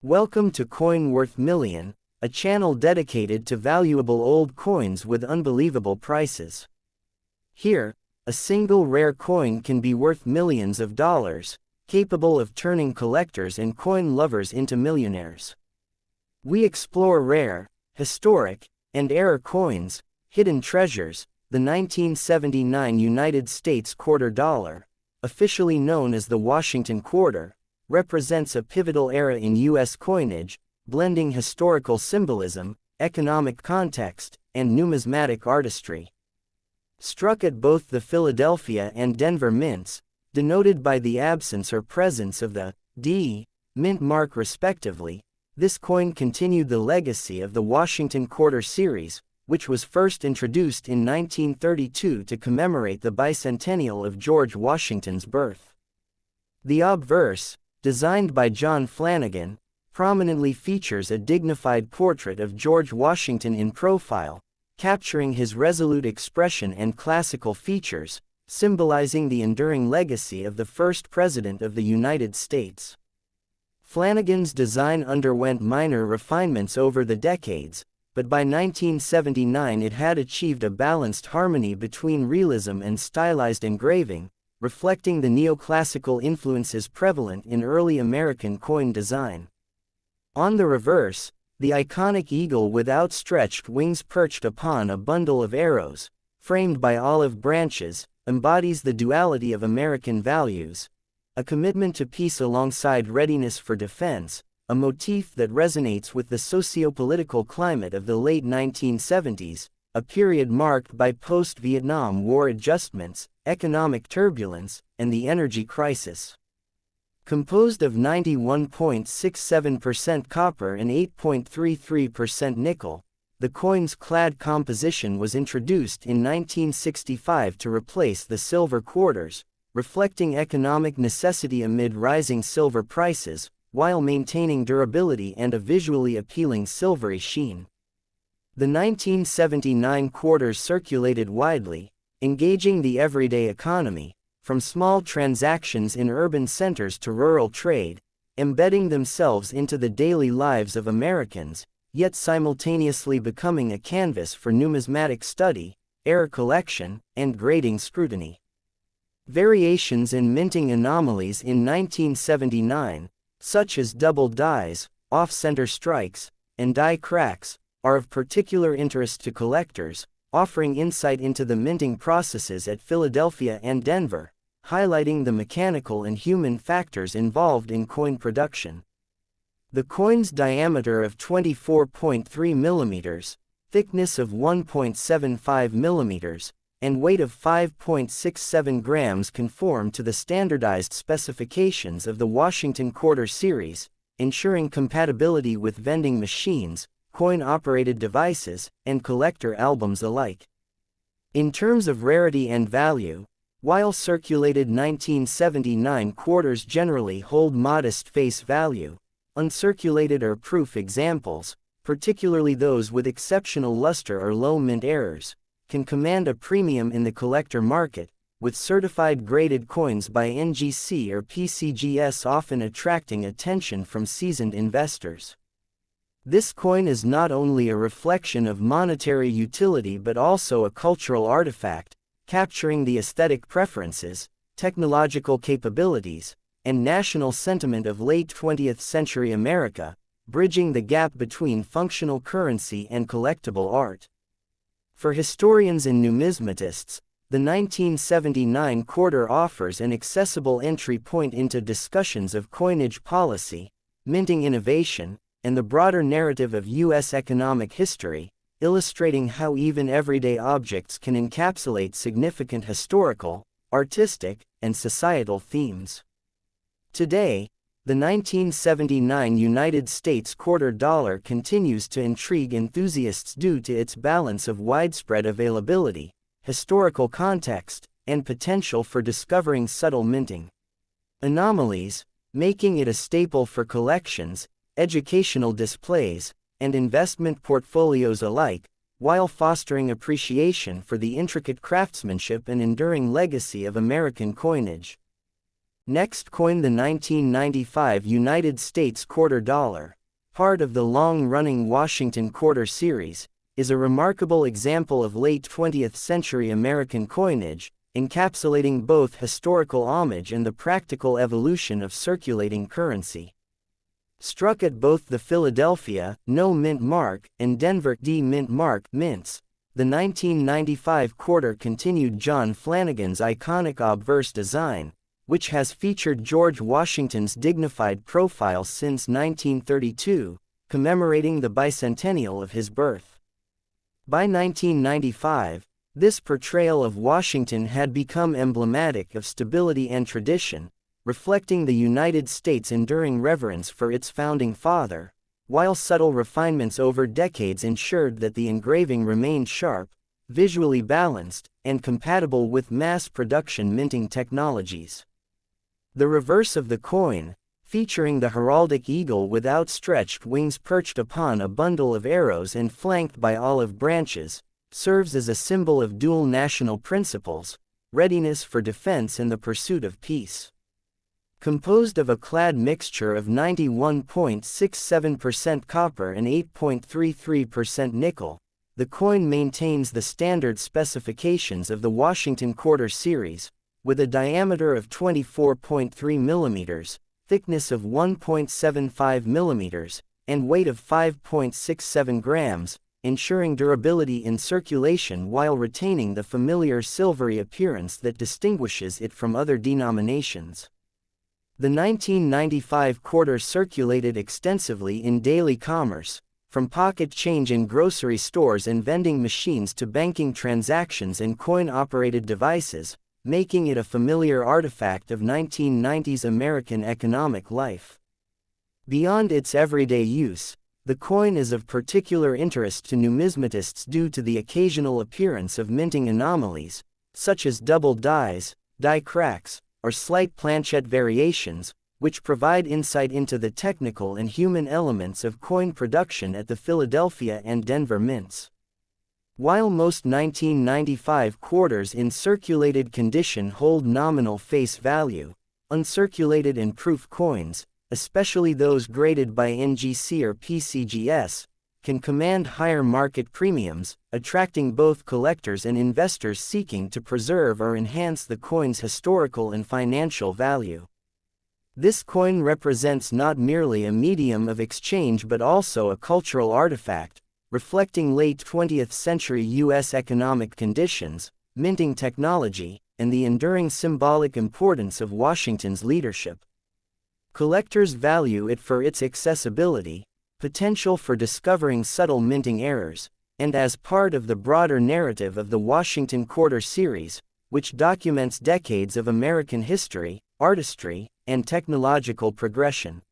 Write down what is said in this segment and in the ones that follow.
Welcome to Coin Worth Million, a channel dedicated to valuable old coins with unbelievable prices. Here, a single rare coin can be worth millions of dollars, capable of turning collectors and coin lovers into millionaires. We explore rare, historic, and rare coins, hidden treasures. The 1979 United States quarter dollar, officially known as the Washington quarter, represents a pivotal era in U.S. coinage, blending historical symbolism, economic context, and numismatic artistry. Struck at both the Philadelphia and Denver mints, denoted by the absence or presence of the D mint mark respectively, this coin continued the legacy of the Washington quarter series, which was first introduced in 1932 to commemorate the bicentennial of George Washington's birth. The obverse, designed by John Flanagan, prominently features a dignified portrait of George Washington in profile, capturing his resolute expression and classical features, symbolizing the enduring legacy of the first president of the United States. Flanagan's design underwent minor refinements over the decades, but by 1979 it had achieved a balanced harmony between realism and stylized engraving, reflecting the neoclassical influences prevalent in early American coin design. On the reverse, the iconic eagle with outstretched wings perched upon a bundle of arrows, framed by olive branches, embodies the duality of American values, a commitment to peace alongside readiness for defense, a motif that resonates with the socio-political climate of the late 1970s, a period marked by post-Vietnam War adjustments, economic turbulence, and the energy crisis. Composed of 91.67% copper and 8.33% nickel, the coin's clad composition was introduced in 1965 to replace the silver quarters, reflecting economic necessity amid rising silver prices, while maintaining durability and a visually appealing silvery sheen. The 1979 quarters circulated widely, engaging the everyday economy, from small transactions in urban centers to rural trade, embedding themselves into the daily lives of Americans, yet simultaneously becoming a canvas for numismatic study, error collection, and grading scrutiny. Variations in minting anomalies in 1979, such as double dies, off-center strikes, and die cracks, are of particular interest to collectors, offering insight into the minting processes at Philadelphia and Denver, highlighting the mechanical and human factors involved in coin production. The coin's diameter of 24.3 mm, thickness of 1.75 mm, and weight of 5.67 grams conform to the standardized specifications of the Washington quarter series, ensuring compatibility with vending machines, coin-operated devices, and collector albums alike. In terms of rarity and value, while circulated 1979 quarters generally hold modest face value, uncirculated or proof examples, particularly those with exceptional luster or low mint errors, can command a premium in the collector market, with certified graded coins by NGC or PCGS often attracting attention from seasoned investors. This coin is not only a reflection of monetary utility but also a cultural artifact, capturing the aesthetic preferences, technological capabilities, and national sentiment of late 20th century America, bridging the gap between functional currency and collectible art. For historians and numismatists, the 1979 quarter offers an accessible entry point into discussions of coinage policy, minting innovation, and the broader narrative of U.S. economic history, illustrating how even everyday objects can encapsulate significant historical, artistic, and societal themes. Today, the 1979 United States quarter dollar continues to intrigue enthusiasts due to its balance of widespread availability, historical context, and potential for discovering subtle minting anomalies, making it a staple for collections, educational displays, and investment portfolios alike, while fostering appreciation for the intricate craftsmanship and enduring legacy of American coinage. Next coin, the 1995 United States quarter dollar, part of the long-running Washington quarter series, is a remarkable example of late 20th century American coinage, encapsulating both historical homage and the practical evolution of circulating currency. Struck at both the Philadelphia No Mint Mark and Denver D Mint Mark mints, the 1995 quarter continued John Flanagan's iconic obverse design, which has featured George Washington's dignified profile since 1932, commemorating the bicentennial of his birth. By 1995, this portrayal of Washington had become emblematic of stability and tradition, reflecting the United States' enduring reverence for its founding father, while subtle refinements over decades ensured that the engraving remained sharp, visually balanced, and compatible with mass-production minting technologies. The reverse of the coin, featuring the heraldic eagle with outstretched wings perched upon a bundle of arrows and flanked by olive branches, serves as a symbol of dual national principles, readiness for defense and the pursuit of peace. Composed of a clad mixture of 91.67% copper and 8.33% nickel, the coin maintains the standard specifications of the Washington Quarter Series, with a diameter of 24.3 mm, thickness of 1.75 mm, and weight of 5.67 grams, ensuring durability in circulation while retaining the familiar silvery appearance that distinguishes it from other denominations. The 1995 quarter circulated extensively in daily commerce, from pocket change in grocery stores and vending machines to banking transactions and coin-operated devices, making it a familiar artifact of 1990s American economic life. Beyond its everyday use, the coin is of particular interest to numismatists due to the occasional appearance of minting anomalies, such as double dies, die cracks, or slight planchette variations, which provide insight into the technical and human elements of coin production at the Philadelphia and Denver mints. While most 1995 quarters in circulated condition hold nominal face value, uncirculated and proof coins, especially those graded by NGC or PCGS, can command higher market premiums, attracting both collectors and investors seeking to preserve or enhance the coin's historical and financial value. This coin represents not merely a medium of exchange but also a cultural artifact, reflecting late 20th century U.S. economic conditions, minting technology, and the enduring symbolic importance of Washington's leadership. Collectors value it for its accessibility, potential for discovering subtle minting errors, and as part of the broader narrative of the Washington Quarter Series, which documents decades of American history, artistry, and technological progression.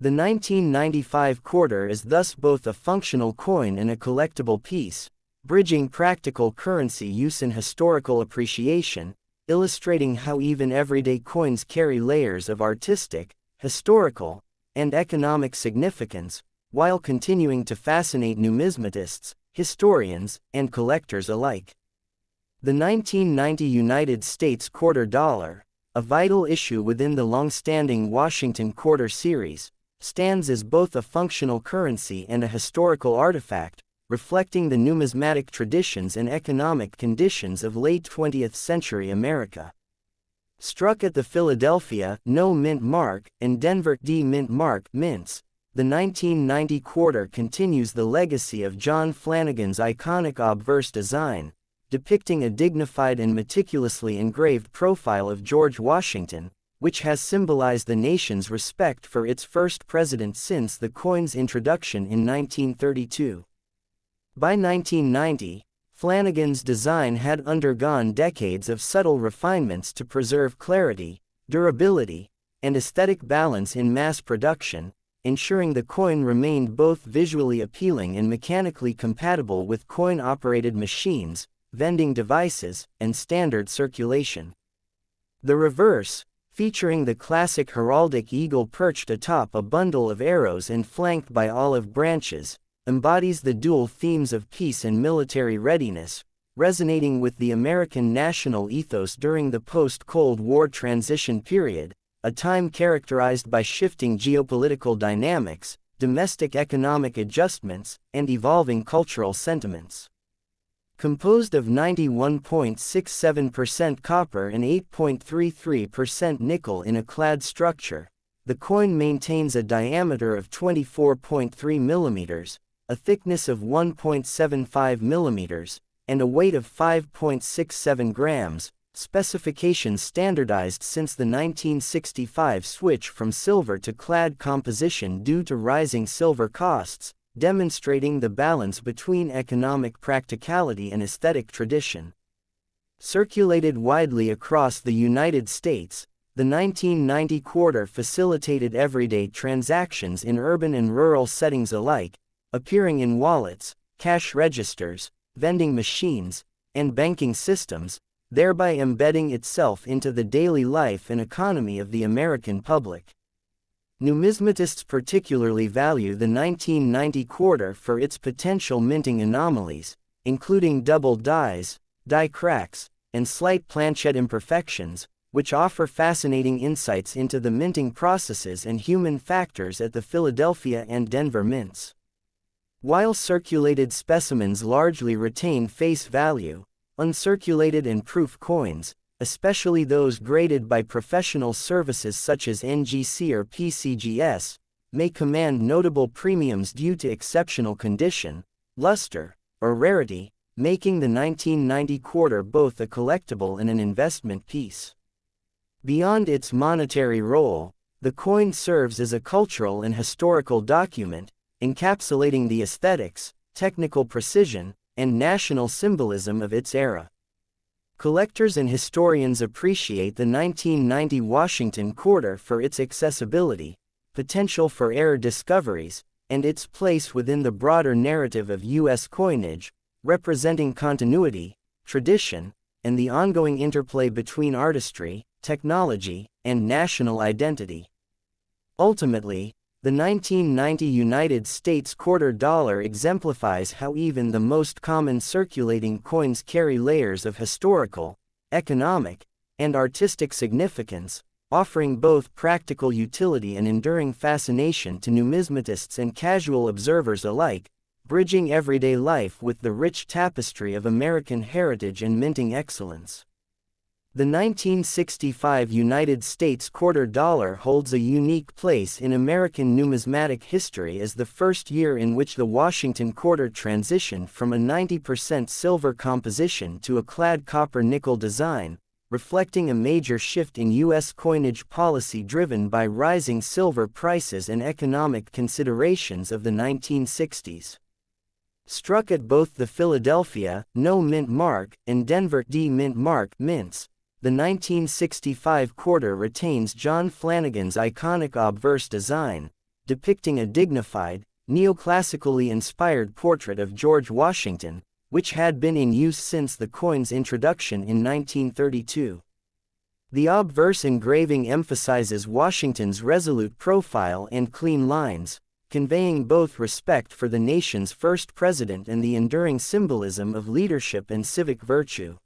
The 1995 quarter is thus both a functional coin and a collectible piece, bridging practical currency use and historical appreciation, illustrating how even everyday coins carry layers of artistic, historical, and economic significance, while continuing to fascinate numismatists, historians, and collectors alike. The 1990 United States quarter dollar, a vital issue within the long-standing Washington Quarter Series, stands as both a functional currency and a historical artifact, reflecting the numismatic traditions and economic conditions of late 20th century America. Struck at the Philadelphia No Mint Mark and Denver D Mint Mark mints, the 1990 quarter continues the legacy of John Flanagan's iconic obverse design, depicting a dignified and meticulously engraved profile of George Washington, which has symbolized the nation's respect for its first president since the coin's introduction in 1932. By 1990, Flanagan's design had undergone decades of subtle refinements to preserve clarity, durability, and aesthetic balance in mass production, ensuring the coin remained both visually appealing and mechanically compatible with coin-operated machines, vending devices, and standard circulation. The reverse, featuring the classic heraldic eagle perched atop a bundle of arrows and flanked by olive branches, embodies the dual themes of peace and military readiness, resonating with the American national ethos during the post-Cold War transition period, a time characterized by shifting geopolitical dynamics, domestic economic adjustments, and evolving cultural sentiments. Composed of 91.67% copper and 8.33% nickel in a clad structure, the coin maintains a diameter of 24.3 mm, a thickness of 1.75 mm, and a weight of 5.67 grams, specifications standardized since the 1965 switch from silver to clad composition due to rising silver costs, demonstrating the balance between economic practicality and aesthetic tradition. Circulated widely across the United States, the 1990 quarter facilitated everyday transactions in urban and rural settings alike, appearing in wallets, cash registers, vending machines, and banking systems, thereby embedding itself into the daily life and economy of the American public. Numismatists particularly value the 1990 quarter for its potential minting anomalies, including double dies, die cracks, and slight planchette imperfections, which offer fascinating insights into the minting processes and human factors at the Philadelphia and Denver mints. While circulated specimens largely retain face value, uncirculated and proof coins, especially those graded by professional services such as NGC or PCGS, may command notable premiums due to exceptional condition, luster, or rarity, making the 1990 quarter both a collectible and an investment piece. Beyond its monetary role, the coin serves as a cultural and historical document, encapsulating the aesthetics, technical precision, and national symbolism of its era. Collectors and historians appreciate the 1990 Washington quarter for its accessibility, potential for error discoveries, and its place within the broader narrative of U.S. coinage, representing continuity, tradition, and the ongoing interplay between artistry, technology, and national identity. Ultimately, the 1990 United States quarter dollar exemplifies how even the most common circulating coins carry layers of historical, economic, and artistic significance, offering both practical utility and enduring fascination to numismatists and casual observers alike, bridging everyday life with the rich tapestry of American heritage and minting excellence. The 1965 United States quarter dollar holds a unique place in American numismatic history as the first year in which the Washington quarter transitioned from a 90% silver composition to a clad copper-nickel design, reflecting a major shift in U.S. coinage policy driven by rising silver prices and economic considerations of the 1960s. Struck at both the Philadelphia no mint mark and Denver D mint mark mints, the 1965 quarter retains John Flanagan's iconic obverse design, depicting a dignified, neoclassically inspired portrait of George Washington, which had been in use since the coin's introduction in 1932. The obverse engraving emphasizes Washington's resolute profile and clean lines, conveying both respect for the nation's first president and the enduring symbolism of leadership and civic virtue.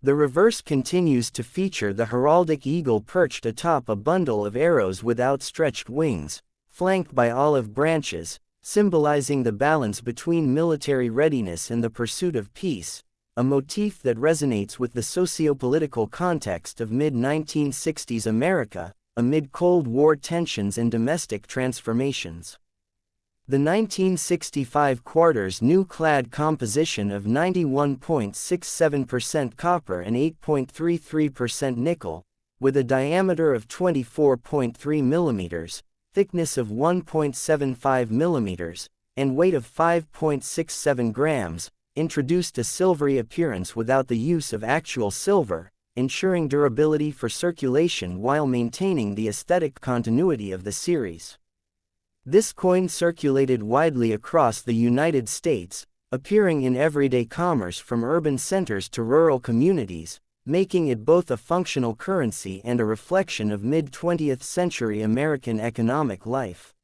The reverse continues to feature the heraldic eagle perched atop a bundle of arrows with outstretched wings, flanked by olive branches, symbolizing the balance between military readiness and the pursuit of peace, a motif that resonates with the socio-political context of mid-1960s America, amid Cold War tensions and domestic transformations. The 1965 quarter's new clad composition of 91.67% copper and 8.33% nickel, with a diameter of 24.3 mm, thickness of 1.75 mm, and weight of 5.67 grams, introduced a silvery appearance without the use of actual silver, ensuring durability for circulation while maintaining the aesthetic continuity of the series. This coin circulated widely across the United States, appearing in everyday commerce from urban centers to rural communities, making it both a functional currency and a reflection of mid-20th century American economic life.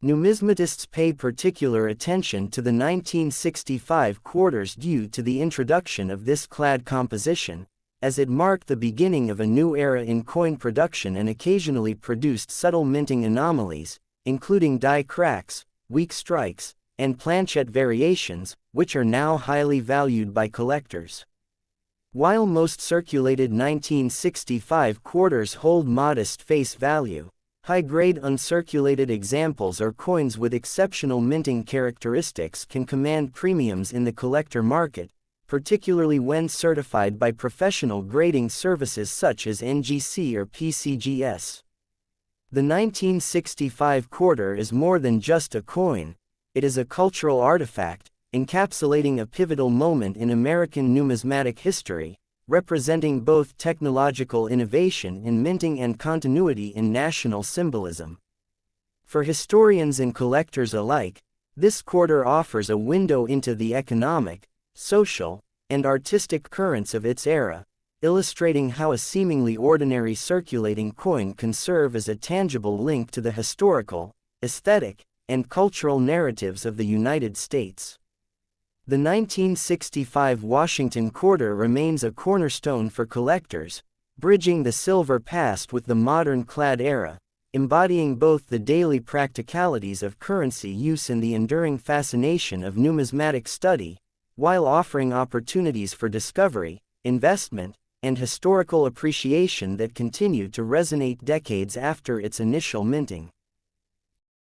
Numismatists pay particular attention to the 1965 quarters due to the introduction of this clad composition, as it marked the beginning of a new era in coin production and occasionally produced subtle minting anomalies, including die cracks, weak strikes, and planchette variations, which are now highly valued by collectors. While most circulated 1965 quarters hold modest face value, high-grade uncirculated examples or coins with exceptional minting characteristics can command premiums in the collector market, particularly when certified by professional grading services such as NGC or PCGS. The 1965 quarter is more than just a coin, it is a cultural artifact, encapsulating a pivotal moment in American numismatic history, representing both technological innovation in minting and continuity in national symbolism. For historians and collectors alike, this quarter offers a window into the economic, social, and artistic currents of its era, illustrating how a seemingly ordinary circulating coin can serve as a tangible link to the historical, aesthetic, and cultural narratives of the United States. The 1965 Washington quarter remains a cornerstone for collectors, bridging the silver past with the modern clad era, embodying both the daily practicalities of currency use and the enduring fascination of numismatic study, while offering opportunities for discovery, investment, and historical appreciation that continue to resonate decades after its initial minting.